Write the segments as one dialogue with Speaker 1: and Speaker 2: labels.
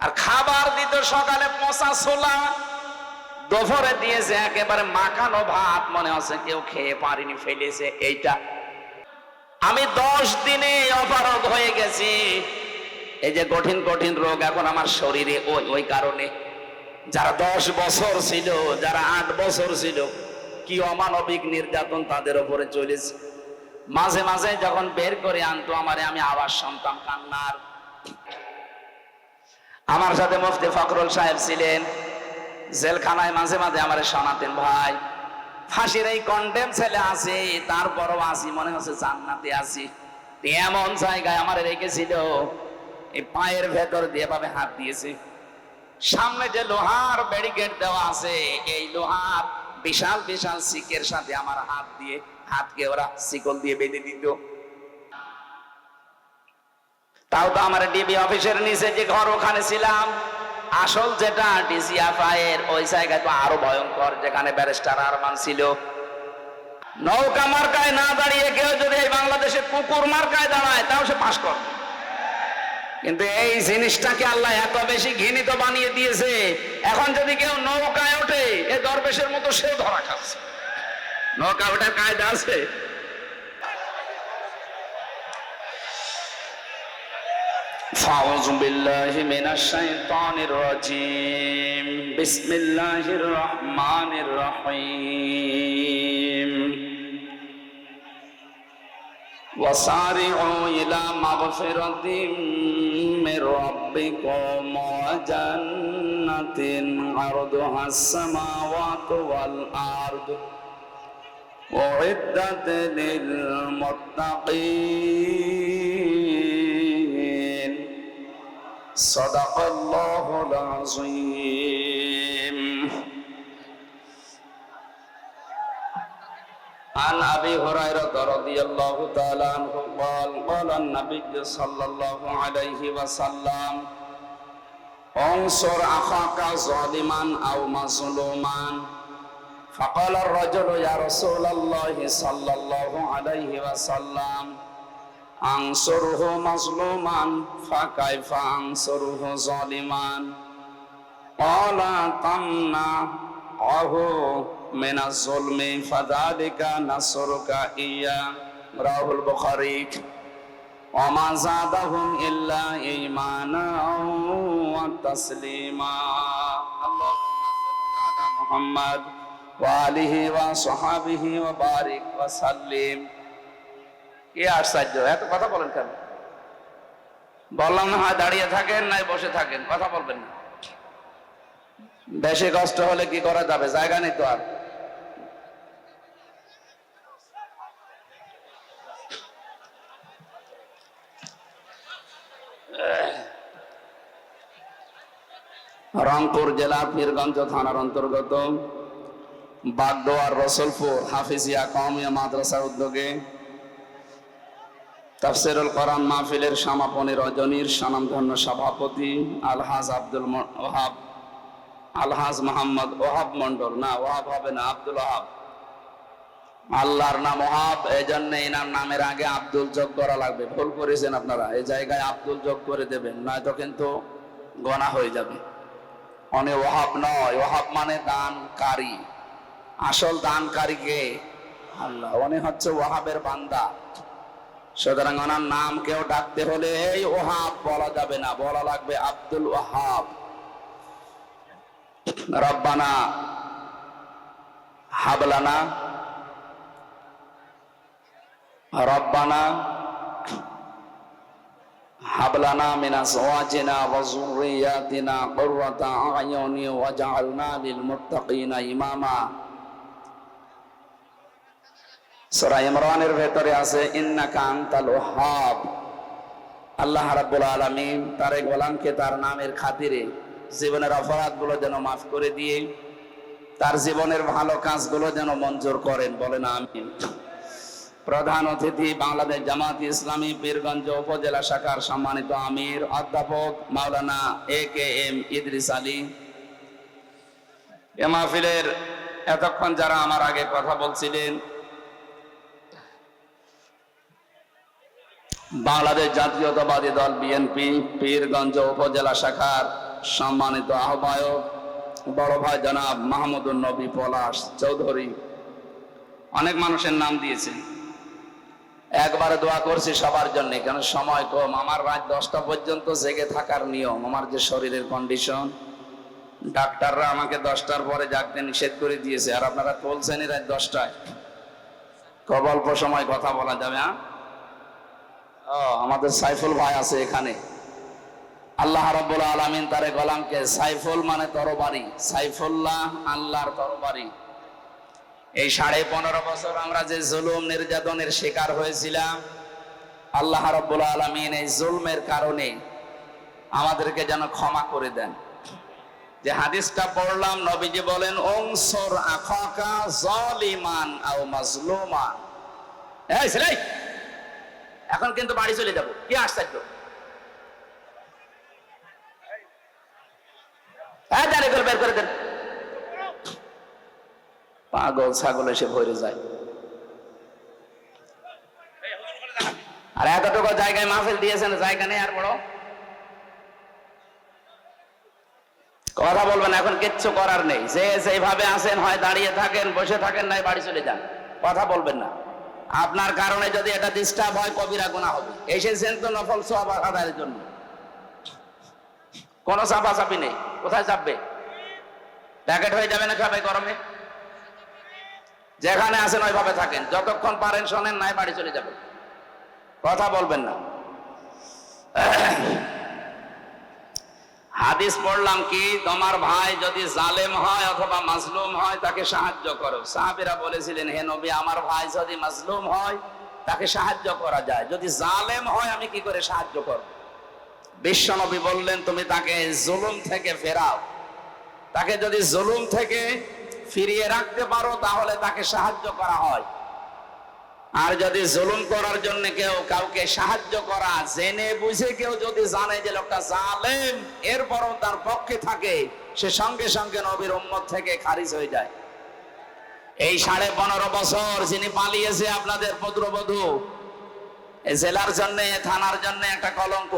Speaker 1: আর খাবার দিত সকালে পচা ছোলা, দুপুরে দিয়েছে একেবারে মাখানো ভাত, মনে হচ্ছে কেউ খেয়ে পারিনি, ফেলেছে। এইটা আমি 10 দিনে অপারগ হয়ে গেছি। এই যে কঠিন কঠিন রোগ এখন আমার শরীরে, ওই কারণে। যারা 10 বছর ছিল, যারা 8 বছর ছিল, কি অমানবিক নির্যাতন তাদের উপরে চলেছে। মাঝে মাঝে যখন বের করে আনতো আমারে, আমি আওয়াজ শুনতাম কান্নার। আমার সাথে মুফতি ফখরুল সাহেব ছিলেন, জেলখানায় মাঝে মাঝে আমারে শোনাতেন, ভাই ফাঁসির এই কন্ডেম ছেলে আছে, তারপরও আসি, মনে হচ্ছে জান্নাতে আছি। এমন জায়গায় আমারে রেখেছিল, এই পায়ের ভেতর দিয়ে ভাবে হাত দিয়েছে। সামনে যে লোহার ব্যারিকেড দেওয়া আছে, এই লোহার বিশাল বিশাল শিকের সাথে আমার হাতকে ওরা শিকল দিয়ে বেঁধে দিত। তাও তো আমার ডিবি অফিসের নিচে যে ঘর, ওখানে ছিলাম। আসল যেটা ডিজিএফআইয়ের ওই জায়গায় তো আরো ভয়ঙ্কর, যেখানে ব্যারিস্টার আরমান ছিল। নৌকা মার্কায় না দাঁড়িয়ে কেউ যদি এই বাংলাদেশে কুকুর মার্কায় দাঁড়ায়, তাও সে পাশ করে। কিন্তু এই জিনিসটাকে আল্লাহ এত বেশি ঘৃণিত বানিয়ে দিয়েছে, এখন যদি কেউ নৌকায় ওঠে, এ দরবেশের মতো সেও ধরা খাচ্ছে। নৌকা ওঠার কায়দা আছে? আউযু বিল্লাহি মিনাশ শাইতানির রাজীম। বিসমিল্লাহির রহমানির রহিম। وسارعوا إلى مغفرة من ربكم وجنة عرضها السماوات والأرض أعدت للمتقين صدق الله العظيم. عن أبي هريرة رضي الله تعالى عنه قال قال النبي صلى الله عليه وسلم انصر أخاك ظالما أو مظلوما. فقال الرجل يا رسول الله صلى الله عليه وسلم أنصره مظلوما فكيف أنصره ظالما؟ قال تمنعه من الظلم فذلك نصرك إياه. رواه البخاري. وما زادهم إلا إيمانا وتسليما. اللهم صل على محمد وآله وصحبه وبارك وسلم. কি আশ্চর্য, এত কথা বলেন কেন? বললাম না হয় দাঁড়িয়ে থাকেন, নাই বসে থাকেন, কথা বলবেন না। বেশি কষ্ট হলে কি করা যাবে, জায়গা নেই তো আর। রংপুর জেলার পীরগঞ্জ থানার অন্তর্গত বাগদোয়ার রসুলপুর হাফিজিয়া কওমিয়া মাদ্রাসার উদ্যোগে তাফসীরুল কোরআন মাহফিলের সমাপনী রজনীর স্বনামধন্য সভাপতি আলহাজ মোহাম্মদ ওহাব মন্ডল, না ওহাব হবে না, আব্দুল ওহাব। আল্লাহর নাম ওহাব, এই জন্য এনার নামের আগে আব্দুল যোগ করা লাগবে। ভুল করেছেন আপনারা, এই জায়গায় আব্দুল যোগ করে দেবেন, নয়তো কিন্তু গোনা হয়ে যাবে। অনে ওহাব নয়, ওহাব মানে দানকারী। আসল দানকারী কে? আল্লাহ। উনি হচ্ছে ওহাবের বান্দা। সুতরাং ওনার নাম কেউ ডাকতে হলে এই ওহাব বলা যাবে না, বলা লাগবে আব্দুল ওহাব। রব্বানা হাবলানা রব্বানা হাবলানা মিন আজওয়াজিনা ওয়া যুররিয়াতিনা কুররাতা আ'য়ুনি ওয়াজআলনা লিল মুত্তাকিনা ইমামা। সূরা ইমরানের ভেতরে আছে ইন্নাকা আনতাল ওয়াহ্হাব। আল্লাহ রাব্বুল আলামিন তার গোলামকে তার নামের খাতিরে জীবনের অপরাধগুলো যেন মাফ করে দিয়ে তার জীবনের ভালো কাজগুলো যেন মঞ্জুর করেন, বলেন আমিন। প্রধান অতিথি বাংলাদেশ জামাত ইসলামী পীরগঞ্জ উপজেলা শাখার সম্মানিত আমির অধ্যাপক মাওলানা AKM ইদ্রিস আলী। এ মাহফিলের এতক্ষণ যারা আমার আগে কথা বলছিলেন, বাংলাদেশ জাতীয়তাবাদী দল BNP পীরগঞ্জ উপজেলা শাখার সম্মানিত আহ্বায়ক বড় ভাই জনাব মাহমুদুর নবী পলাশ চৌধুরী, অনেক মানুষের নাম দিয়েছেন। একবারে দোয়া করছি সবার জন্য, কারণ সময় কম। আমার রাত 10টা পর্যন্ত জেগে থাকার নিয়ম, আমার যে শরীরের কন্ডিশন। ডাক্তাররা আমাকে 10টার পরে জাগতে নিষেধ করে দিয়েছে, আর আপনারা বলছেনই রাত 10টায়। খুব অল্প সময় কথা বলা যাবে। আমাদের সাইফুল ভাই আছে এখানে। আল্লাহ রাব্বুল আলামিন তার গোলামকে সাইফুল মানে তরবারি, সাইফুল্লাহ আল্লাহর তরবারি। এই 15.5 বছর আমরা যে জুলুম নির্যাতনের শিকার হয়েছিলাম, আল্লাহ রাব্বুল আলামিন এই জুলমের কারণে আমাদেরকে যেন ক্ষমা করে দেন। যে হাদিসটা পড়লাম, নবীজি বলেন উনসুর আখাকা যালিমান আও মাজলুমান। এই ছেলে, এখন কিন্তু বাড়ি চলে যাব। কি আশ্চর্য! হ্যাঁ, জানি করে বের করে দেন। পাগল ছাগল এসে ভরে যায়। আর এতটুকু জায়গায় মাহফিল দিয়েছেন, জায়গা নেই আর বড় কথা বলবেন। এখন কিচ্ছু করার নেই। যে যেভাবে আছেন, হয় দাঁড়িয়ে থাকেন, বসে থাকেন, নাই বাড়ি চলে যান। কথা বলবেন না। আপনার কারণে যদি এটা ডিস্টার্ব হয়, কবিরা গুনাহ হবে। এসেছেন তো নফল সওয়াব আদায়ের জন্য, কোনো চাপাচাপি নেই। কোথায় চাপবে? প্যাকেট হয়ে যাবে না সবাই গরমে। যেখানে আছেন ওইভাবে থাকেন, যতক্ষণ পারেন শোনেন, নাই বাড়ি চলে যাবেন। কথা বলবেন না। হাদিস পড়লাম কি, তোমার ভাই যদি জালেম হয় অথবা মাজলুম হয়, তাকে সাহায্য করো। সাহাবীরা বলেছিলেন, হে নবী, আমার ভাই যদি মাজলুম হয় তাকে সাহায্য করা যায়, যদি জালেম হয় আমি কি করে সাহায্য করব? বিশ্ব নবী বললেন, তুমি তাকে জুলুম থেকে ফেরাও। তাকে যদি জুলুম থেকে ফিরিয়ে রাখতে পারো, তাহলে তাকে সাহায্য করা হয়। আর যদি জুলুম করার জন্য কেউ কাউকে সাহায্য করা জেনে বুঝে কেউ যদি জানে যে লোকটা জালেম, এরপরও তার পক্ষে থাকে, সে সঙ্গে সঙ্গে নবীর উম্মত থেকে খারিজ হয়ে যায়। এই 15.5 বছর যিনি পালিয়েছে, আপনাদের পুত্রবধূ, এই জেলার জন্য, থানার জন্য একটা কলঙ্ক।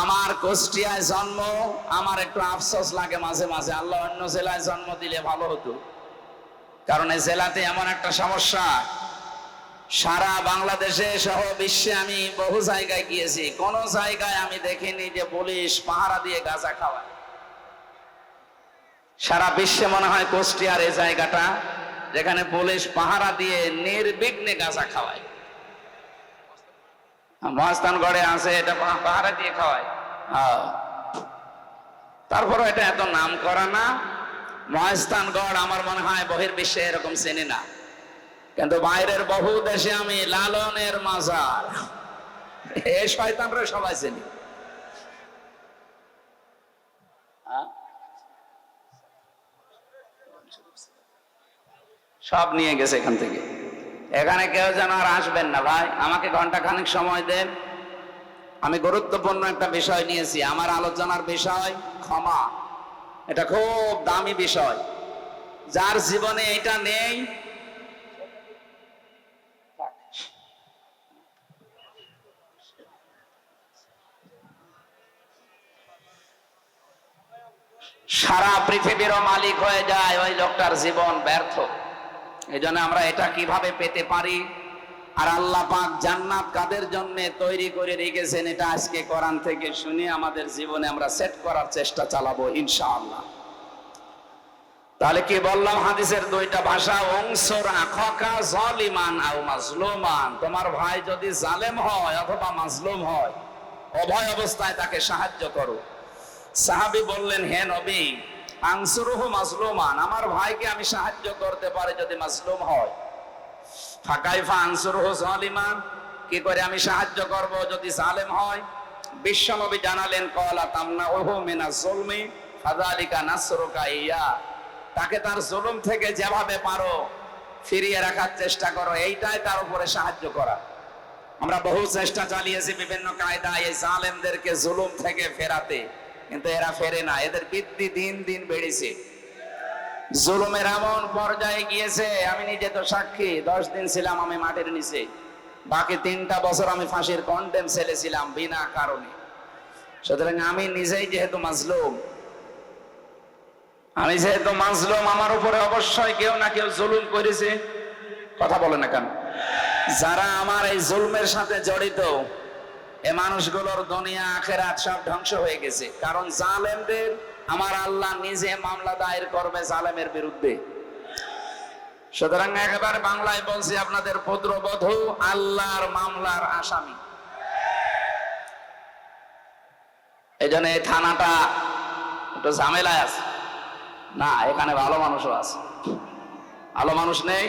Speaker 1: আমার কুষ্টিয়ায় জন্ম, আমার একটু আফসোস লাগে মাঝে মাঝে। আল্লাহ অন্য জেলায় জন্ম দিলে ভালো হতো, কারণ এই জেলাতে এমন একটা সমস্যা। সারা বাংলাদেশে সহ বিশ্বে আমি বহু জায়গায় গিয়েছি, কোন জায়গায় আমি দেখিনি যে পুলিশ পাহারা দিয়ে গাঁজা খাওয়ায়। সারা বিশ্বে মনে হয় কুষ্টিয়ার এই জায়গাটা, যেখানে পুলিশ পাহারা দিয়ে নির্বিঘ্নে গাঁজা খাওয়ায়। মহাস্থানগড়ে আছে, এটা পাহারা দিয়ে খাওয়ায়। তারপরে এটা এত নাম করা না। মহাস্থানগড় আমার মনে হয় বহির্বিশ্বে এরকম চেনে না, কিন্তু বাইরের বহু দেশে আমি লালনের মাজার, এই শয়তানরা সবাই চেনি। সব নিয়ে গেছে এখান থেকে। এখানে কেউ যেন আর আসবেন না ভাই, আমাকে ঘন্টাখানেক সময় দেন। আমি গুরুত্বপূর্ণ একটা বিষয় নিয়েছি। আমার আলোচনার বিষয় ক্ষমা। এটা খুব দামি বিষয়। যার জীবনে এটা নেই, সারা পৃথিবীরও মালিক হয়ে যায়, ওই লোকটার জীবন ব্যর্থ। এই জন্য আমরা এটা কিভাবে পেতে পারি, আর আল্লাহ পাক জান্নাত কাদের জন্য তৈরি করে রেখেছেন, এটা আজকে কোরআন থেকে শুনে আমাদের জীবনে আমরা সেট করার চেষ্টা চালাবো ইনশাআল্লাহ। তাহলে কি বললাম, হাদিসের দুইটা ভাষা, উনসুর আখাকা যালিমান আও মাজলুমান। তোমার ভাই যদি জালেম হয় অথবা মাজলুম হয়, উভয় অবস্থায় তাকে সাহায্য করো। সাহাবী বললেন, হে নবী, আনসুরুহু মাজলুমান, আমার ভাইকে আমি সাহায্য করতে পারি যদি মাজলুম হয়। ফাকাইফা আনসুরুহু যালিমান, কি করে আমি সাহায্য করব যদি জালেম হয়? বিশ্ব নবী জানালেন, ক্বালা তামনাউহু মিনাজ যুলমি ফাযালিকা নাসরুকা ইয়া। তাকে তার জুলুম থেকে যেভাবে পারো ফিরিয়ে রাখার চেষ্টা করো, এইটাই তার উপরে সাহায্য করা। আমরা বহু চেষ্টা চালিয়েছি বিভিন্ন কায়দায় এই জালেমদেরকে জুলুম থেকে ফেরাতে, কিন্তু এরা ফেরে না। এদের বৃদ্ধি দিন দিন বেড়েছে। জুলুমের এমন পর্যায়ে গিয়েছে, আমি নিজে তো সাক্ষী। 10 দিন ছিলাম আমি মাটির নিচে, বাকি 3টা বছর আমি ফাঁসির কন্ডেম সেলে ছিলাম বিনা কারণে। সুতরাং আমি নিজেই যেহেতু মাজলুম, আমার উপরে অবশ্যই কেউ না কেউ জুলুম করেছে। কথা বলে না কেন? যারা আমার এই জুলমের সাথে জড়িত, এ মানুষগুলোর দুনিয়া আখিরাত সব ধ্বংস হয়ে গেছে। কারণ জালেমদের আমার আল্লাহ নিজে মামলা দায়ের করবে জালেমের বিরুদ্ধে। সুতরাং একেবারে বাংলায় বলছি, আপনাদের পুত্রবধূ আল্লাহর মামলার আসামি। এই জন্য এই থানাটা একটু ঝামেলায় আছে। না, এখানে ভালো মানুষও আছে। ভালো মানুষ নেই?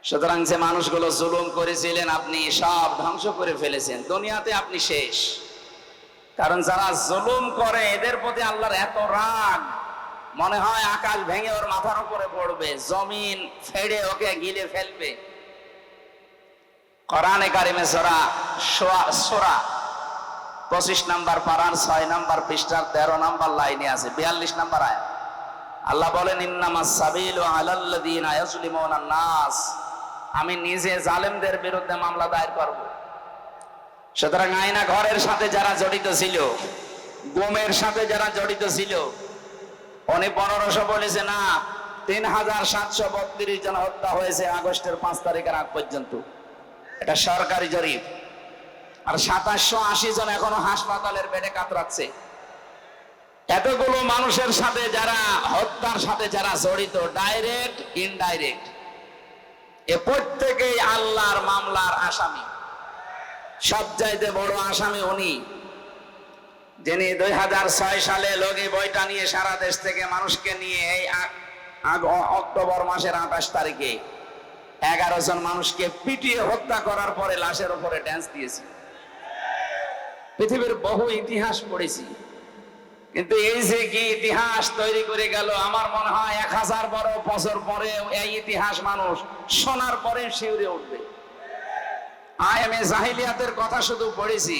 Speaker 1: সুতরাং যে মানুষগুলো জুলুম করেছিলেন আপনি সব ধ্বংস করে ফেলেছেন। দুনিয়াতে আপনি শেষ। কারণ যারা জুলুম করে এদের প্রতি আল্লাহর এত রাগ, মনে হয় আকাশ ভেঙে ওর মাথার উপরে পড়বে, জমিন ফেড়ে ওকে গিলে ফেলবে। কোরআনে কারিমে সূরা 25 নম্বর পারার 6 নম্বর পৃষ্ঠার 13 নম্বর লাইনে আছে, 42 নম্বর আয়াত। আল্লাহ বলেন, ইন্নামাস সাবিলু আলাল্লাযিনা ইয়াজলিমুনান নাস, আমি নিজে জালেমদের বিরুদ্ধে মামলা দায়ের করব। সুতরাং আয়না ঘরের সাথে যারা জড়িত ছিল, গুমের সাথে যারা জড়িত ছিল, উনি 1500 বলেছে না, 3732 জন হত্যা হয়েছে আগস্টের 5 তারিখের আগ পর্যন্ত। এটা সরকারি জরিপ। আর 2780 জন এখনো হাসপাতালের বেডে কাতরাচ্ছে। এতগুলো মানুষের সাথে যারা হত্যার সাথে যারা জড়িত, ডাইরেক্ট ইনডাইরেক্ট, এ প্রত্যেকেই আল্লাহর মামলার আসামি। সবচাইতে বড় আসামি উনি, যিনি 2006 সালে লগি বইটা নিয়ে সারা দেশ থেকে মানুষকে নিয়ে এই অক্টোবর মাসের 28 তারিখে 11 জন মানুষকে পিটিয়ে হত্যা করার পরে লাশের উপরে ড্যান্স দিয়েছে। পৃথিবীর বহু ইতিহাস পড়েছি, কিন্তু এই যে কি ইতিহাস তৈরি করে গেল, আমার মনে হয় 1000 বছর পরে এই ইতিহাস মানুষ শোনার পরে শিউরে উঠবে। আয়ামে জাহিলিয়াতের কথা শুধু পড়েছি,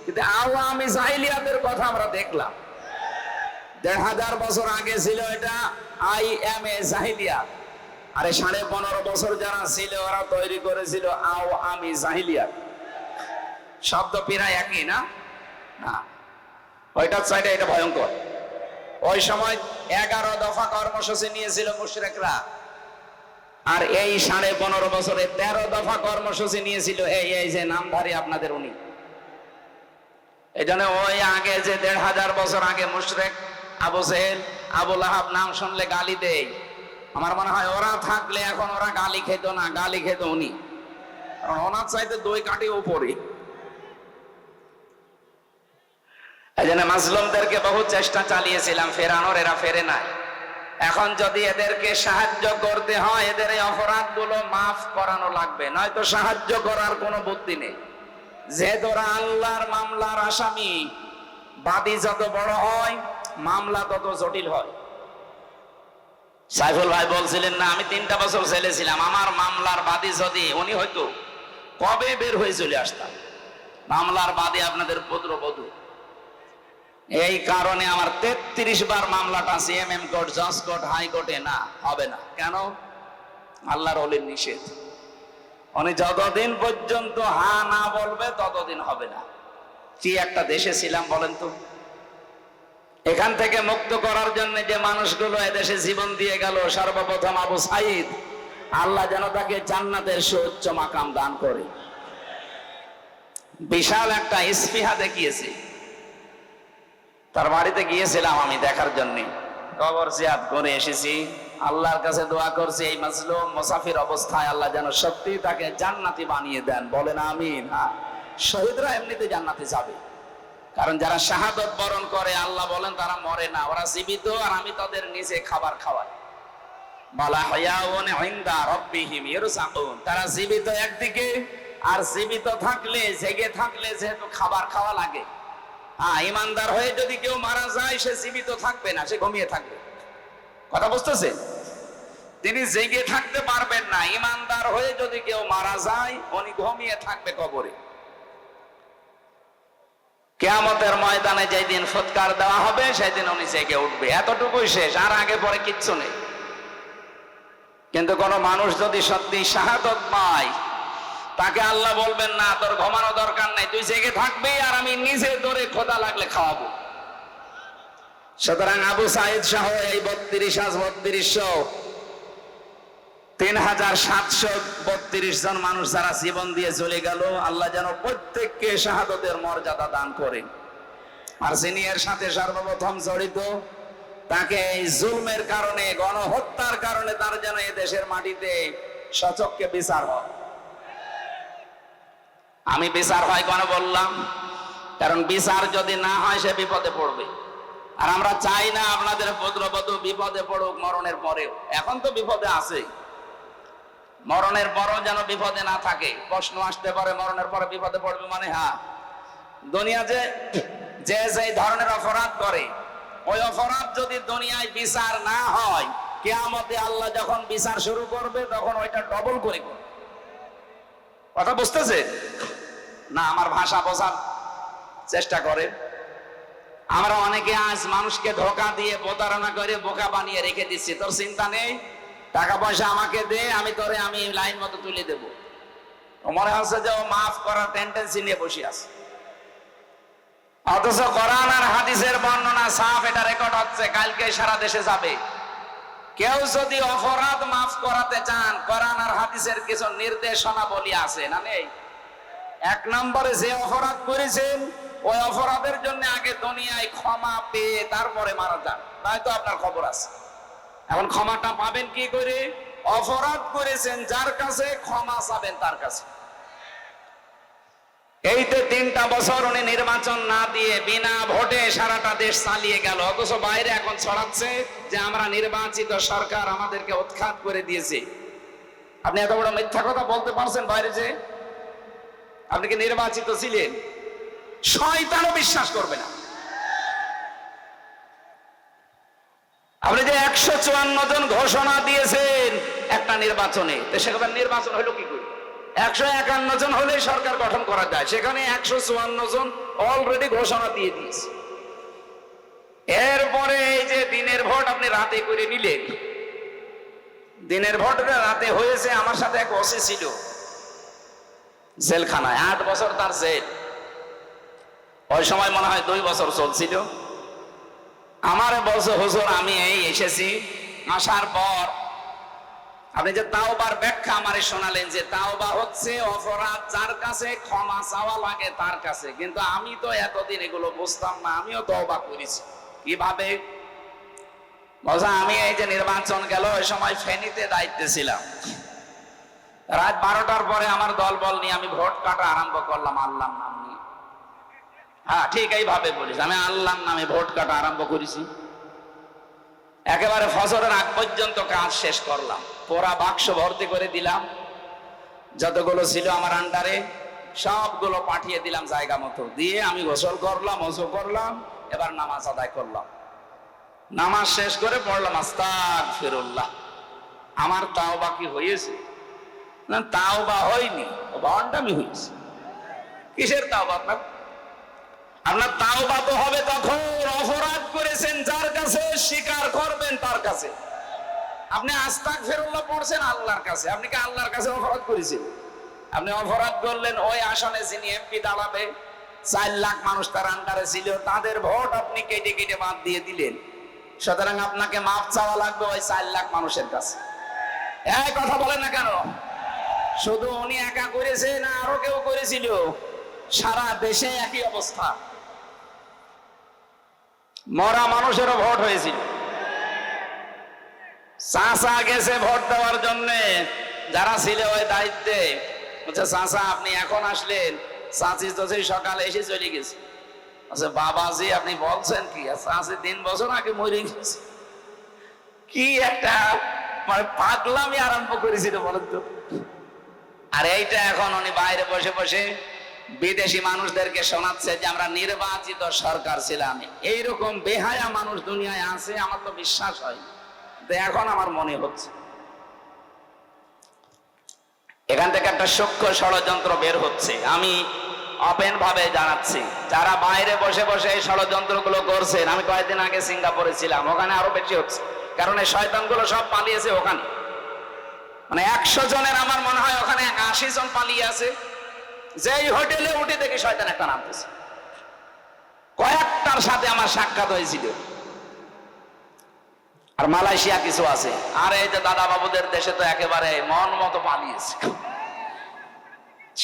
Speaker 1: কিন্তু আওয়ামী জাহিলিয়াতের কথা আমরা দেখলাম। 1500 বছর আগে ছিল এটা আইএমএ জাহিলিয়াত, আরে 15.5 বছর যারা ছিল ওরা তৈরি করেছিল আওয়ামী জাহিলিয়াত। শব্দ প্রায় একই না? না, ওইটার চাইতে এটা ভয়ঙ্কর। ওই সময় 11 দফা কর্মসূচি নিয়েছিল মুশরিকরা, আর এই 15.5 বছরে 13 দফা কর্মসূচি নিয়েছিল এই যে নামধারী আপনাদের উনি। এই জন্য ওই আগে যে 1500 বছর আগে মুশরিক আবু জেহেল, আবু লাহাব নাম শুনলে গালি দেয়, আমার মনে হয় ওরা থাকলে এখন ওরা গালি খেত না, গালি খেত উনি। কারণ ওনার চাইতে 2 কাঠি উপরে। এই জন্য মাজলুমদেরকে বহু চেষ্টা চালিয়েছিলাম ফেরানোর, এরা ফেরে নাই। এখন যদি এদেরকে সাহায্য করতে হয়, এদের এই অপরাধগুলো মাফ করানো লাগবে, নয়তো সাহায্য করার কোনো বুদ্ধি নেই। যেহেতু ওরা আল্লাহর মামলার আসামি, বাদী যত বড় হয় মামলা তত জটিল হয়। সাইফুল ভাই বলছিলেন না, আমি 3টা বছর জেলে ছিলাম, আমার মামলার বাদী যদি উনি হয়তো কবে বের হয়ে চলে আসতাম। মামলার বাদী আপনাদের পুত্রবধূ। এই কারণে আমার 33 বার মামলাটা সিএমএম কোর্ট, জজ কোর্ট, হাইকোর্টে না হবে না। কেন? আল্লাহর ওলির নিষেধ। উনি যতদিন পর্যন্ত হা না বলবে ততদিন হবে না। কি একটা দেশে ছিলাম বলেন তো। এখান থেকে মুক্ত করার জন্য যে মানুষগুলো এদেশে জীবন দিয়ে গেল, সর্বপ্রথম আবু সাইদ, আল্লাহ যেন তাকে জান্নাতের সুউচ্চ মাকাম দান করে। বিশাল একটা ইস্তিহা দেখিয়েছে। তার বাড়িতে গিয়েছিলাম আমি দেখার জন্য, কবর জিয়ারত করে এসেছি। আল্লাহর কাছে দোয়া করছি এই মাজলুম মুসাফির অবস্থায় আল্লাহ যেন সত্যি তাকে জান্নাতি বানিয়ে দেন। বলেন আমিন। শহীদরা এমনিতে জান্নাতে যাবে, কারণ যারা শাহাদত বরণ করে আল্লাহ বলেন তারা মরে না, ওরা জীবিত, আর আমি তাদের নিজে খাবার খাওয়াই। বালা হায়াউন ইনদা রাব্বিহিম ইরসাকুন, তারা জীবিত একদিকে, আর জীবিত থাকলে, জেগে থাকলে যেহেতু খাবার খাওয়া লাগে। ইমানদার হয়ে যদি কেউ মারা যায়, সে জীবিত থাকবে না, সে ঘুমিয়ে থাকবে। কথা বুঝতেছে? তিনি জেগে থাকতে পারবেন না। ইমানদার হয়ে যদি কেউ মারা যায়, উনি ঘুমিয়ে থাকবে কবরে। কিয়ামতের ময়দানে যেদিন ফুৎকার দেওয়া হবে, সেদিন উনি জেগে উঠবে। এতটুকুই শেষ, আর আগে পরে কিচ্ছু নেই। কিন্তু কোন মানুষ যদি সত্যি শাহাদত পায়, তাকে আল্লাহ বলবেন না তোর ঘুমানো দরকার নাই, তুই জেগে থাকবি আর আমি নিজে ধরে খোদা লাগলে খাওয়াবো। সুতরাং আবু সাইদ সহ এই ৩৭32 জন মানুষ যারা জীবন দিয়ে চলে গেল, আল্লাহ যেন প্রত্যেককে শাহাদতের মর্যাদা দান করে। আর যিনি এর সাথে সর্বপ্রথম জড়িত তাকে এই জুলমের কারণে, গণহত্যার কারণে তার যেন এই দেশের মাটিতে সচক্ষে বিচার হয়। আমি বিচার হয় কেন বললাম? কারণ বিচার যদি না হয় সে বিপদে পড়বে। আর আমরা চাই না আপনাদের পুত্রবধূ বিপদে পড়ুক মরণের পরেও। এখন তো বিপদে আছে, মরণের পরও যেন বিপদে না থাকে। প্রশ্ন আসতে পারে মরণের পরে বিপদে পড়বে মানে? হ্যাঁ, দুনিয়া যে যে ধরনের অপরাধ করে, ওই অপরাধ যদি দুনিয়ায় বিচার না হয়, কিয়ামতে আল্লাহ যখন বিচার শুরু করবে তখন ওইটা ডবল করে করবে। কথা বুঝতেছে না? আমার ভাষা বোঝার চেষ্টা করে। আমরা অনেকে আজ মানুষকে ধোঁকা দিয়ে প্রতারণা করে বোকা বানিয়ে রেখে দিচ্ছি। তোর চিন্তা নেই, টাকা পয়সা আমাকে দে, আমি লাইন মতো তুলে দেব। মনে হচ্ছে যে ও মাফ করার টেন্ডেন্সি নিয়ে বসে আছে। অথচ কোরআন আর হাদিসের বর্ণনা সাফ, এটা রেকর্ড হচ্ছে, কালকে সারা দেশে যাবে। কেউ যদি অপরাধ মাফ করাতে চান, কোরআন আর হাদিসের কিছু নির্দেশনা বলি আছে না নেই? 1 নম্বরে যে অপরাধ করেছেন ওই অপরাধের জন্য আগে দুনিয়ায় ক্ষমা পেয়ে তারপরে মারা যান, তাই তো আপনার খবর আছে। এখন ক্ষমাটা পাবেন কি করে? অপরাধ করেছেন যার কাছে, ক্ষমা চাবেন তার কাছে। এইতে 3টা বছর উনি নির্বাচন না দিয়ে বিনা ভোটে সারাটা দেশ চালিয়ে গেল। অথচ বাইরে এখন ছড়াচ্ছে যে আমরা নির্বাচিত সরকার, আমাদেরকে উৎখাত করে দিয়েছে। আপনি এত বড় মিথ্যা কথা বলতে পারছেন বাইরে যে? আপনি কি নির্বাচিত ছিলেন? শয়তানও বিশ্বাস করবে না। আপনি যে 154 জন ঘোষণা দিয়েছেন একটা নির্বাচনে, তো সেখানে নির্বাচন হলো কি করে? 151 জন হলে সরকার গঠন করা যায়, সেখানে 154 জন অলরেডি ঘোষণা দিয়ে দিয়েছে। এরপরে এই যে দিনের ভোট আপনি রাতে করে নিলেন, দিনের ভোট রাতে হয়েছে। আমার সাথে এক ওসি ছিল জেলখানায়, 8 বছর তার জেল। ওই সময় মনে হয় 2 বছর চলছিল। আমারে বলছে হুজুর আমি এই এসেছি, আসার পর আপনি যে তাওবার ব্যাখ্যা আমারে শোনালেন যে তাওবা হচ্ছে অপরাধ যার কাছে ক্ষমা চাওয়া লাগে তার কাছে, কিন্তু আমি তো এতদিন এগুলো বুঝতাম না, আমিও তওবা করেছি। কিভাবে? বলছে আমি এই যে নির্বাচন গেল ওই সময় ফেনীতে দায়িত্বে ছিলাম। রাত 12টার পরে আমার দলবল নিয়ে আমি ভোট কাটা আরম্ভ করলাম আল্লাহর নাম নিয়ে। হ্যাঁ ঠিক এইভাবে বলিস, আমি আল্লাহর নামে ভোট কাটা আরম্ভ করেছি। একেবারে ফজরের আগ পর্যন্ত কাজ শেষ করলাম। পোড়া বাক্স ভর্তি করে দিলাম, যতগুলো ছিল আমার আন্ডারে সবগুলো পাঠিয়ে দিলাম জায়গা মতো। দিয়ে আমি গোসল করলাম, ওযু করলাম, এবার নামাজ আদায় করলাম। নামাজ শেষ করে পড়লাম আস্তাগফিরুল্লাহ। আমার তাওবা কি হয়েছে? না, তাওবা হয়নি, ভণ্ডামি হয়েছে। কিসের তাওবা আপনার? আপনার তাওবা তো হবে তখন অপরাধ করেছেন যার কাছে, স্বীকার করবেন তার কাছে। আপনি আস্তাগফিরুল্লাহ পড়ছেন আল্লাহর কাছে, আপনি কি আল্লাহর কাছে অপরাধ করেছেন? আপনি অপরাধ করলেন ওই আসনে যিনি এমপি দাঁড়াবে, 4 লাখ মানুষ তার আন্ডারে ছিল, তাদের ভোট আপনি কেটে কেটে বাদ দিয়ে দিলেন। সুতরাং আপনাকে মাফ চাওয়া লাগবে ওই 4 লাখ মানুষের কাছে। এই কথা বলেন না কেন? শুধু উনি একা করেছে না আরো কেউ করেছিল? সারা দেশে একই অবস্থা। মরা মানুষেরও ভোট হয়েছিল। চাচা গেছে ভোট দেওয়ার জন্য, যারা ছিল ওই দায়িত্বে, বলছে চাচা আপনি এখন আসলেন, চাচি তো সেই সকালে এসে চলে গেছে। আচ্ছা বাবাজি আপনি বলছেন কি? চাচি 3 বছর আগে মরে গেছে। কি একটা মানে পাগলামি আরম্ভ করেছিল বলেন তো। আর এইটা এখন উনি বাইরে বসে বসে বিদেশি মানুষদেরকে শোনাচ্ছে যে আমরা নির্বাচিত সরকার ছিলাম। এইরকম বেহায়া মানুষ দুনিয়ায় আছে, আমার তো বিশ্বাস হয়। এখন আমার মনে হচ্ছে এখান থেকে একটা সূক্ষ্ম ষড়যন্ত্র বের হচ্ছে। আমি ওপেন ভাবে জানাচ্ছি, যারা বাইরে বসে বসে এই ষড়যন্ত্রগুলো করছেন, আমি কয়েকদিন আগে সিঙ্গাপুরে ছিলাম, ওখানে আরো বেশি হচ্ছে, কারণ এই শয়তানগুলো সব পালিয়েছে ওখানে। মানে 100 জনের আমার মনে হয় ওখানে 80 জন পালিয়ে আছে। যেই হোটেলে উঠে দেখি শয়তান একটা নামতেছে। কয়েকটার সাথে আমার সাক্ষাৎ হয়েছিল। আর মালয়েশিয়া কিছু আছে। আর এই যে দাদা বাবুদের দেশে তো একেবারে মন মতো পালিয়েছে।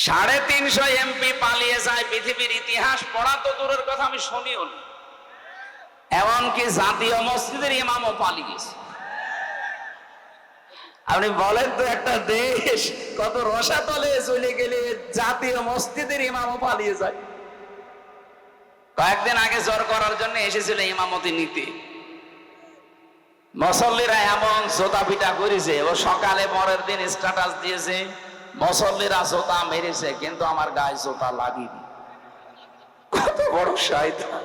Speaker 1: 350 এমপি পালিয়ে যায়। পৃথিবীর ইতিহাস পড়া তো দূরের কথা, আমি শুনিও নি। এমনকি জাতীয় মসজিদের ইমামও পালিয়েছে। আপনি বলেন তো, একটা দেশ কত রসাতলে চলে গেলে জাতীয় মসজিদের ইমামও পালিয়ে যায়। কয়েকদিন আগে জ্বর করার জন্য এসেছিল ইমামতি নিতে। মুসল্লিরা এমন জোতা পিটা করেছে, ও সকালে পরের দিন স্ট্যাটাস দিয়েছে, মুসল্লিরা জোতা মেরেছে কিন্তু আমার গায়ে জোতা লাগেনি। কত বড় শয়তান!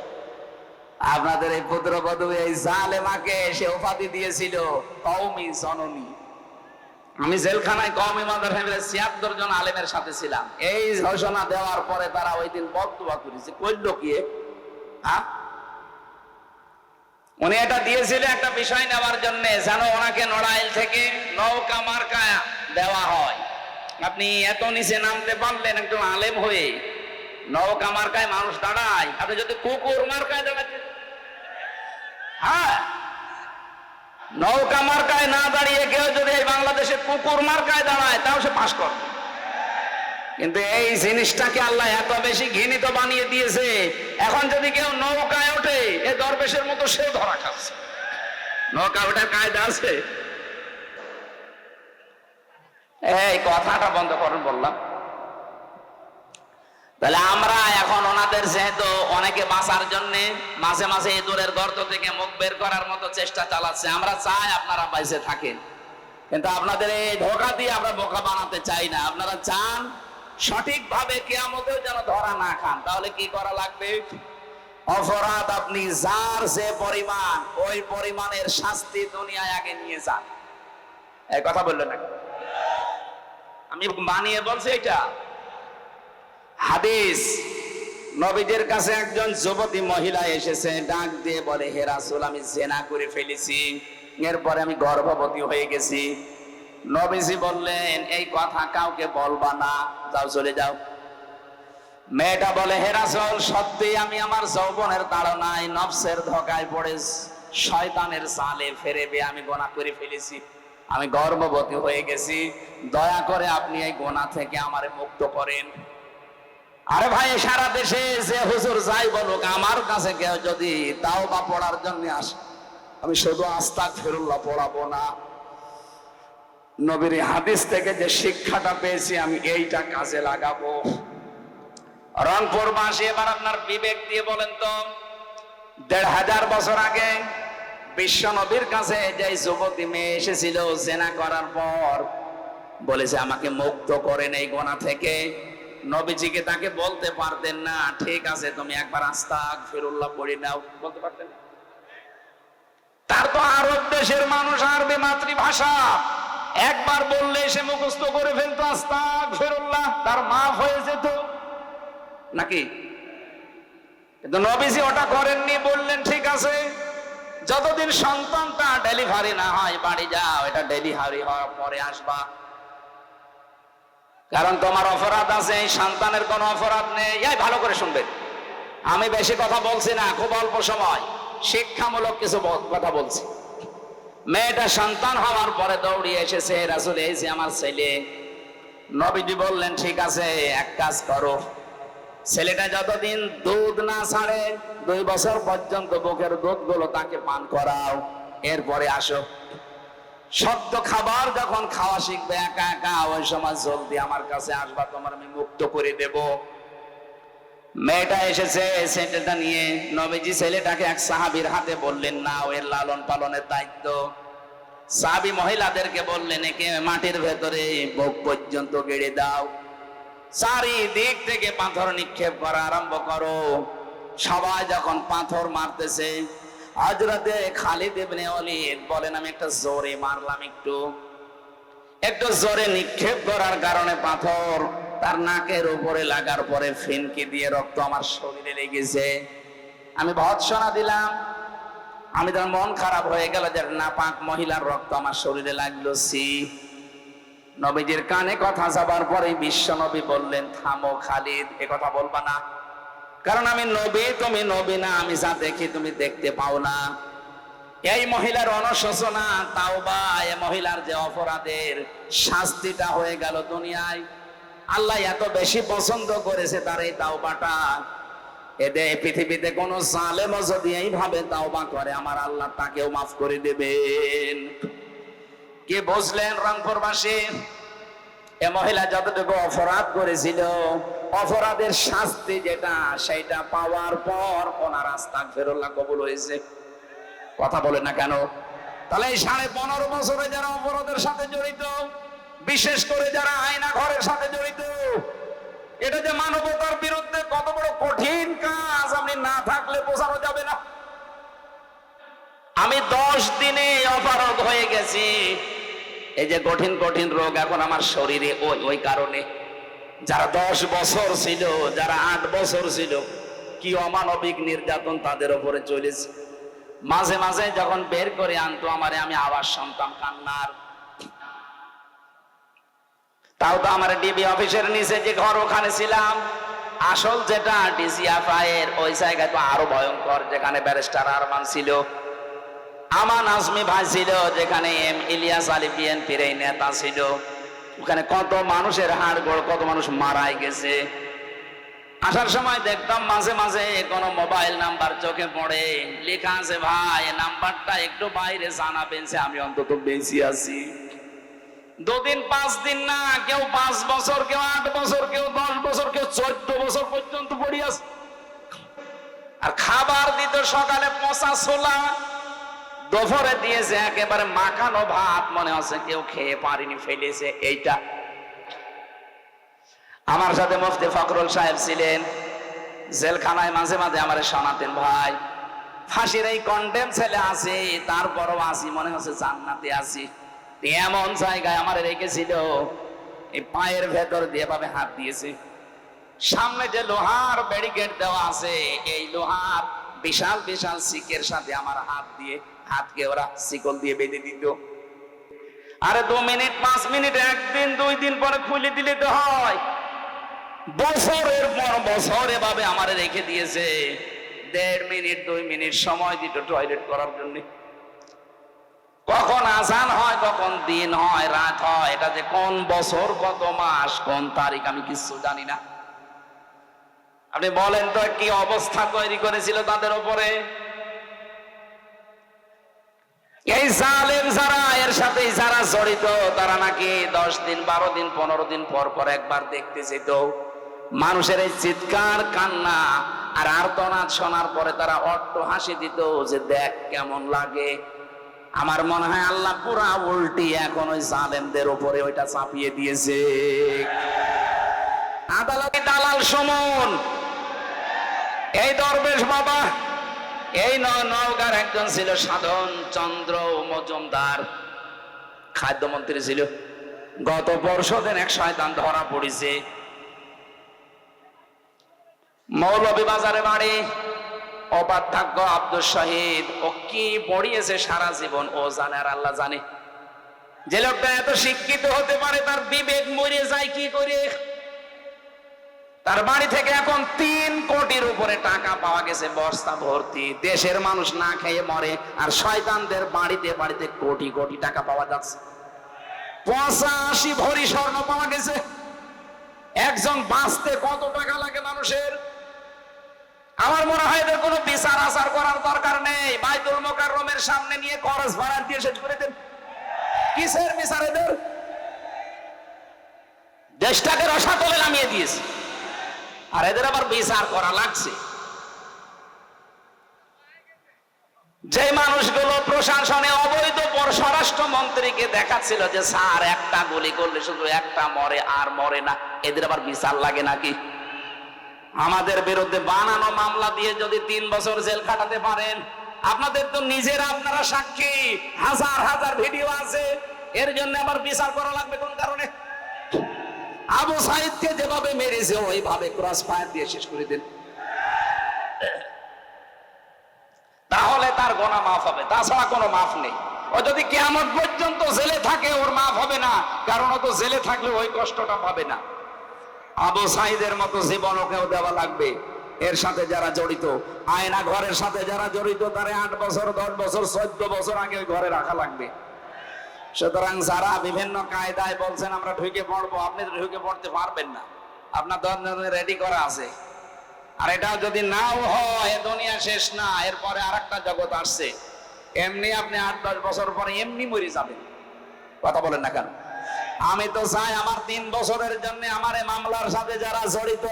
Speaker 1: আপনাদের এই পুত্রবধূ এই জালেমাকে এসে উপাধি দিয়েছিল কওমি জননী। আমি জেলখানায় কওমি মাদ্রাসায় 76 জন আলেমের সাথে ছিলাম। এই ঘোষণা দেওয়ার পরে তারা ওই দিন বদদুয়া করেছে। কইল কি? হ্যাঁ, উনি এটা দিয়েছিল একটা বিষয় নেওয়ার জন্য, যেন ওনাকে নড়াইল থেকে নৌকা মার্কা দেওয়া হয়। আপনি এত নিচে নামতে পারলেন একজন আলেম হয়ে, নৌকা মার্কায় মানুষ দাঁড়ায়, আপনি যদি কুকুর মার্কায় দাঁড়াচ্ছেন, হ্যাঁ, নৌকা মার্কায় না দাঁড়িয়ে কেউ যদি এই বাংলাদেশে কুকুর মার্কায় দাঁড়ায় তাও সে পাস করবে। কিন্তু এই জিনিসটাকে আল্লাহ এত বেশি ঘৃণিত বানিয়ে দিয়েছে, এখন যদি কেউ নৌকায় ওঠে এ দরবেশের মতো সেও ধরা খাচ্ছে। নৌকা ওঠার কায়দা আছে? এই কথাটা বন্ধ করুন বললাম। তাহলে আমরা এখন ওনাদের যেহেতু অনেকে বাঁচার জন্য মাঝে মাঝে ইঁদুরের গর্ত থেকে মুখ বের করার মতো চেষ্টা চালাচ্ছে, আমরা চাই আপনারা বাইসে থাকেন, কিন্তু আপনাদের এই ধোঁকা দিয়ে আমরা বোকা বানাতে চাই না। আপনারা চান সঠিকভাবে কিয়ামতেও যেন ধরা না খান। তাহলে কি করা লাগবে? অপরাধ আপনি যার যে পরিমাণ, ওই পরিমাণের শাস্তি দুনিয়ায় আগে নিয়ে যান। এই কথা বললেন না, আমি বানিয়ে বলছি এটা হাদিস। নবীদের কাছে একজন যুবতী মহিলা এসেছে, ডাক দিয়ে বলে, হে রাসূল, আমি জিনা করে ফেলেছি, এরপরে আমি গর্ভবতী হয়ে গেছি। নবীজি বললেন, এই কথা কাউকে বলবা না, যাও চলে যাও। মেয়েটা বলে, হে রাসূল, সত্যি আমি আমার যৌবনের তাড়নায় নফসের ধোঁকায় পড়ে শয়তানের জালে ফেরেবে আমি গুনাহ করে ফেলেছি, আমি গর্ভবতী হয়ে গেছি, দয়া করে আপনি এই গুনাহ থেকে আমারে মুক্ত করেন। আরে ভাই, সারা দেশে যে হুজুর যাই বলুক, আমার কাছে কেউ যদি তাওবা পড়ার জন্য আসে, আমি শুধু আস্তাগফিরুল্লাহ পড়াবো না, নবীর হাদিস থেকে যে শিক্ষাটা পেয়েছি আমি এইটা কাজে লাগাবো। রংপুরবাসী, এবার আপনার বিবেক দিয়ে বলেন তো, 1500 বছর আগে বিশ্ব নবীর কাছে যে যুবতী মেয়ে এসেছিল জিনা করার পর, বলেছে আমাকে মুক্ত করেন এই গুনাহ থেকে, নবীজিকে তাকে বলতে পারতেন না, ঠিক আছে তুমি একবার আস্তাগফিরুল্লাহ পড়ে নাও, বলতে পারতেন? তার তো আরব দেশের মানুষ, আরবি মাতৃভাষা, একবার বললে সে মুখস্থ করে ফেলতো আস্তাগফিরুল্লাহ, তার মাফ হয়ে যেত নাকি? কিন্তু নবীজি ওটা করেননি, বললেন ঠিক আছে, যতদিন সন্তানটা ডেলিভারি না হয় বাড়ি যাও, এটা ডেলিভারি হওয়ার পরে আসবা, কারণ তোমার অপরাধ আছে, এই সন্তানের কোনো অপরাধ নেই। এই ভালো করে শুনবেন, আমি বেশি কথা বলছি না, খুব অল্প সময় শিক্ষামূলক কিছু কথা বলছি। মেয়েটা সন্তান হওয়ার পরে দৌড়িয়ে এসেছে, রাসূল এই যে আমার ছেলে। নবীজি বললেন ঠিক আছে, এক কাজ করো, ছেলেটা যতদিন দুধ না ছাড়ে 2 বছর পর্যন্ত বুকের দুধগুলো তাকে পান করাও, এরপরে আসো। সত্য খাবার যখন খাওয়া শিখবে একা একা, ওই সময় জলদি আমার কাছে আসবা, তোমার আমি মুক্ত করে দেব। মেয়েটা এসেছে ছেলেটা নিয়ে, নবীজি ছেলেটাকে এক সাহাবীর হাতে বললেন না, এর লালন পালনের দায়িত্ব। সাহাবী মহিলাদেরকে বললেন একে মাটির ভেতরে বুক পর্যন্ত গেড়ে দাও, চারিদিক থেকে পাথর নিক্ষেপ করা আরম্ভ করো। সবাই যখন পাথর মারতেছে, হযরতে খালিদ ইবনে ওয়ালিদ বলেন আমি একটা জোরে মারলাম, একটু জোরে নিক্ষেপ করার কারণে পাথর তার নাকের উপরে লাগার পরে ফিনকি দিয়ে রক্ত আমার শরীরে লেগেছে। আমি ভৎসনা দিলাম, আমি তার মন খারাপ হয়ে গেল যে নাপাক মহিলার রক্ত আমার শরীরে লাগলো। সি নবীজির কানে কথা যাবার পরে বিশ্ব নবী বললেন, থামো খালিদ, এ কথা বলবা না, কারণ আমি নবী, তুমি নবী না, আমি যা দেখি তুমি দেখতে পাও না। এই মহিলার অনুশোচনা, তাওবা, এই মহিলার যে অপরাধের শাস্তিটা হয়ে গেল দুনিয়ায়, আল্লাহ এত বেশি পছন্দ করেছে তার এই তাওবাটা। এদের পৃথিবীতে কোন জালেমও যদি এইভাবে তাওবা করে, আমার আল্লাহ তাকেও মাফ করে দেবেন। কি বুঝলেন রংপুরবাসী? এ মহিলা যতটুকু অপরাধ করেছিল, অপরাধের শাস্তি যেটা, সেটা পাওয়ার পর ওনার আস্তাগফিরুল্লাহ কবুল হয়েছে। কথা বলে না কেন? তাহলে এই 15.5 বছরে যারা অপরাধের সাথে জড়িত, বিশেষ করে যারা আয়না ঘরের সাথে জড়িত, এটা যে মানবতার বিরুদ্ধে কত বড় কঠিন কাজ, আপনি না থাকলে বোঝানো যাবে না। আমি 10 দিনে অপারগ হয়ে গেছি। এই যে কঠিন কঠিন রোগ এখন আমার শরীরে, ওই কারণে যারা 10 বছর ছিল, যারা 8 বছর ছিল, কি অমানবিক নির্যাতন তাদের উপরে চলেছে। মাঝে মাঝে যখন বের করে আনতো আমারে, আমি আওয়াজ শুনতাম কান্নার। তাও তো আমার ডিবি অফিসের নিচে যে ঘর, ওখানে ছিলাম। আসল যেটা ডিজিএফআইয়ের ওই জায়গায় তো আরো ভয়ঙ্কর, যেখানে ব্যারিস্টার আরমান ছিল, আমান আজমি ভাই ছিল, যেখানে এম ইলিয়াস আলী বিএনপির এই নেতা ছিল, ওখানে কত মানুষের হাড় গোড়, কত মানুষ মারাই গেছে। আসার সময় দেখতাম মাঝে মাঝে কোনো মোবাইল নাম্বার চোখে পড়ে, লেখা আছে, ভাই নাম্বারটা একটু বাইরে জানাবেন, আমি অন্তত বেঁচে আছি। 2 দিন 5 দিন না, কেউ 5 বছর, কেউ 8 বছর, কেউ 10 বছর, কেউ 14 বছর পর্যন্ত পড়ে আছে। আর খাবার দিত সকালে পচা ছোলা, দুপুরে দিয়েছে একেবারে মাখানো ভাত, মনে হচ্ছে কেউ খেয়ে পারিনি, ফেলেছে। এইটা আমার সাথে মুফতি ফখরুল সাহেব ছিলেন জেলখানায়, মাঝে মাঝে আমার শোনাতেন, ভাই ফাঁসির এই কন্ডেম ছেলে আছে, তারপরও আসি, মনে হচ্ছে জান্নাতে আছি। এমন জায়গায় আমার রেখেছিল, এই পায়ের ভেতর দিয়ে ভাবে হাত দিয়েছে। সামনে যে লোহার ব্যারিকেড দেওয়া আছে, এই লোহার বিশাল বিশাল শিকের সাথে আমার হাত দিয়ে, হাতকে ওরা শিকল দিয়ে বেঁধে দিত। আরে 2 মিনিট 5 মিনিট, 1 দিন 2 দিন পরে খুলে দিলে তো হয়। বছরের পর বছর এভাবে আমার রেখে দিয়েছে। 1.5 মিনিট 2 মিনিট সময় দিত টয়লেট করার জন্য। কখন আজান হয়, কখন দিন হয়, রাত হয়, এটা যে কোন বছর, কত মাস, কোন তারিখ, আমি কিছু জানি না। আপনি বলেন তো কি অবস্থা তৈরি করেছিল তাদের উপরে। এই জালেম যারা, এর সাথে যারা জড়িত, তারা নাকি 10 দিন 12 দিন 15 দিন পর পর একবার দেখতে যেত। মানুষের এই চিৎকার কান্না আর আর্তনাদ শোনার পরে তারা অট্ট হাসি দিত, যে দেখ কেমন লাগে। আমার মনে হয় আল্লাহ পুরা উল্টি এখন ওই জালেমদের উপরে ওইটা চাপিয়ে দিয়েছে। আদালতে দালাল সুমন, এই দরবেশ বাবা, এই নওগাঁর একজন ছিল সাধন চন্দ্র মজুমদার, খাদ্যমন্ত্রী ছিল। গত পরশুদিন এক শয়তান ধরা পড়েছে। মৌলভীবাজারে বাড়ি, অপাধ্যক্ষ আব্দুল শহীদ। ও কি পড়িয়েছে সারা জীবন ও জানে আর আল্লাহ জানে। যে লোকটা এত শিক্ষিত হতে পারে, তার বিবেক মরে যায় কি করে। তার বাড়ি থেকে এখন 3 কোটির উপরে টাকা পাওয়া গেছে, বস্তা ভর্তি। দেশের মানুষ না খেয়ে মরে, আর শয়তানদের বাড়িতে বাড়িতে কোটি কোটি টাকা পাওয়া যাচ্ছে। 85 ভরি স্বর্ণ পাওয়া গেছে। একজন বাঁচতে কত টাকা লাগে মানুষের। আমার মনে হয় এদের কোনো বিচার আচার করার দরকার নেই। বাইতুল মোকাররমের সামনে নিয়ে খরচ ভাড়া দিয়ে শেষ করে দেন। কিসের বিচার এদের? দেশটাকে রসাতলে নামিয়ে দিয়েছে, আর এদের আবার বিচার করা লাগছে। যে মানুষগুলো প্রশাসনে অবৈধ স্বরাষ্ট্রমন্ত্রীকে দেখাচ্ছিল যে স্যার একটা গুলি করলে শুধু একটা মরে আর মরে না, এদের আবার বিচার লাগে নাকি? আমাদের বিরুদ্ধে বানানো মামলা দিয়ে যদি 3 বছর জেল খাটাতে পারেন, আপনাদের তো নিজেরা আপনারা সাক্ষী, হাজার হাজার ভিডিও আছে। এর জন্য আবার বিচার করা লাগবে কোন কারণে? আবু সাইদকে যেভাবে মেরেছে ওইভাবে ক্রস ফায়ার দিয়ে শেষ করে দেন, তাহলে তার গোনা মাফ হবে। তাছাড়া কোনো মাফ নেই। ও যদি কিয়ামত পর্যন্ত জেলে থাকে ওর মাফ হবে না, কারণ ও তো জেলে থাকলে ওই কষ্টটা পাবে না। আবু সাইদের মতো জীবন ওকেও দেওয়া লাগবে। এর সাথে যারা জড়িত, আয়না ঘরের সাথে যারা জড়িত, তারে 8 বছর 10 বছর 14 বছর আগে ওই ঘরে রাখা লাগবে। সুতরাং যারা বিভিন্ন কায়দায় বলছেন আমরা ঢুকে পড়বো, আপনি তো ঢুকে পড়তে পারবেন না, আপনার দরজা রেডি করা আছে। আর এটা যদি নাও হয়, দুনিয়া শেষ না, এরপরে আরেকটা জগৎ আসছে। এমনি আপনি 8-10 বছর পরে এমনি মরে যাবেন। কথা বলেন না কেন? আমি তো চাই আমার 3 বছরের জন্য আমার এই মামলার সাথে যারা জড়িত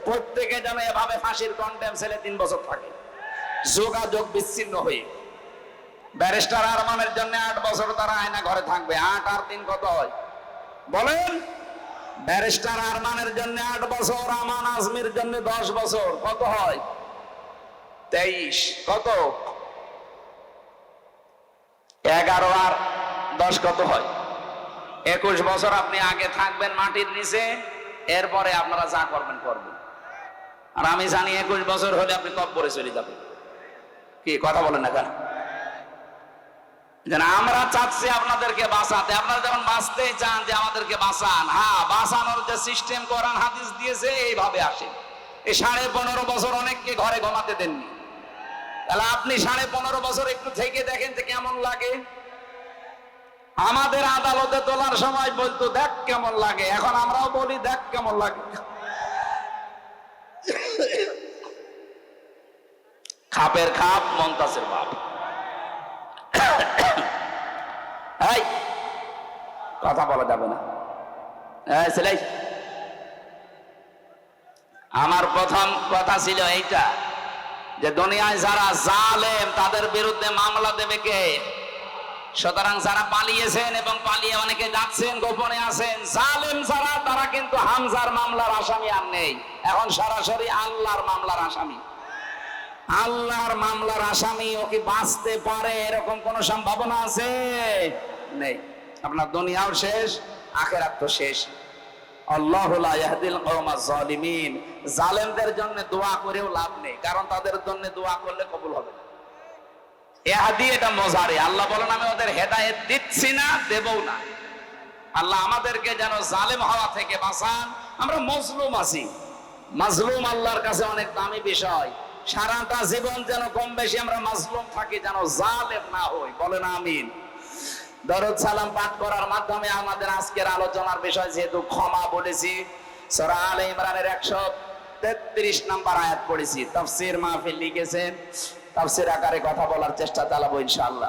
Speaker 1: প্রত্যেকে যেন এভাবে ফাঁসির কন্টেম ছেলে 3 বছর থাকে, যোগাযোগ বিচ্ছিন্ন হয়ে। ব্যারিস্টার আরমানের জন্য 8 বছর তারা আয়না ঘরে থাকবে। 8 আর 3 কত হয় বলেন? ব্যারিস্টার আরমানের জন্য 8 বছর, আমান আজমির জন্য 10 বছর, কত হয়? 23। কত? 11 আর 10 কত হয়? 21 বছর আপনি আগে থাকবেন মাটির নিচে, এরপরে আপনারা যা করবেন করবেন। আর আমি জানি 21 বছর হলে আপনি কব্বরে চলে যাবেন। কি কথা বলেন না কেন? আমরা চাচ্ছি আপনাদেরকে বাঁচাতে, আপনারা যখন বাঁচতেই চান যে আমাদেরকে বাঁচান, হ্যাঁ, বাঁচানোর যে সিস্টেম কোরআন হাদিস দিয়েছে এইভাবে আসে। এই 15.5 বছর অনেককে ঘরে ঘুমাতে দেননি, তাহলে আপনি 15.5 বছর একটু থেকে দেখেন যে কেমন লাগে। আমাদের আদালতে তোলার সময় বলতো দেখ কেমন লাগে, এখন আমরাও বলি দেখ কেমন লাগে। খাপের খাপ, মন্তাসের বাপ। এই কথা বলা যাবে না। আমার প্রথম কথা ছিল এইটা যে দুনিয়ায় যারা জালেম তাদের বিরুদ্ধে মামলা দেবে কে? সুতরাং যারা পালিয়েছেন এবং পালিয়ে অনেকে যাচ্ছেন, গোপনে আছেন, জালেম যারা, তারা কিন্তু হামজার মামলার আসামি আর নেই। এখন সরাসরি আল্লাহর মামলার আসামি। আল্লাহর মামলার আসামি ও কি বাঁচতে পারে এরকম কোন সম্ভাবনা আছে? নেই। আপনার দুনিয়াও শেষ, আখিরাত তো শেষ। আল্লাহু লা ইয়াহদিল কওমাজ জালিমিন। জালেমদের জন্য দোয়া করেও লাভ নেই, কারণ তাদের জন্য দোয়া করলে কবুল হবে না। ইহদি, এটা মজারে। আল্লাহ বলেন আমি ওদের হেদায়েত দিচ্ছি না, দেবও না। আল্লাহ আমাদেরকে যেন জালেম হওয়া থেকে বাঁচান। আমরা মজলুম আছি, মাজলুম আল্লাহর কাছে অনেক দামি বিষয়। সারাটা জীবন যেন কম বেশি আমরা মাজলুম থাকি, যেন জালেম না হই। বলেন আমিন। দরুদ সালাম পাঠ করার মাধ্যমে আমাদের আজকের আলোচনার বিষয় যেহেতু ক্ষমা বলেছি, সূরা আলে ইমরানের 133 নম্বর আয়াত পড়েছি। তাফসীর মাহফিল লিখেছেন, তাফসীর আকারে কথা বলার চেষ্টা চালাবো ইনশাআল্লাহ।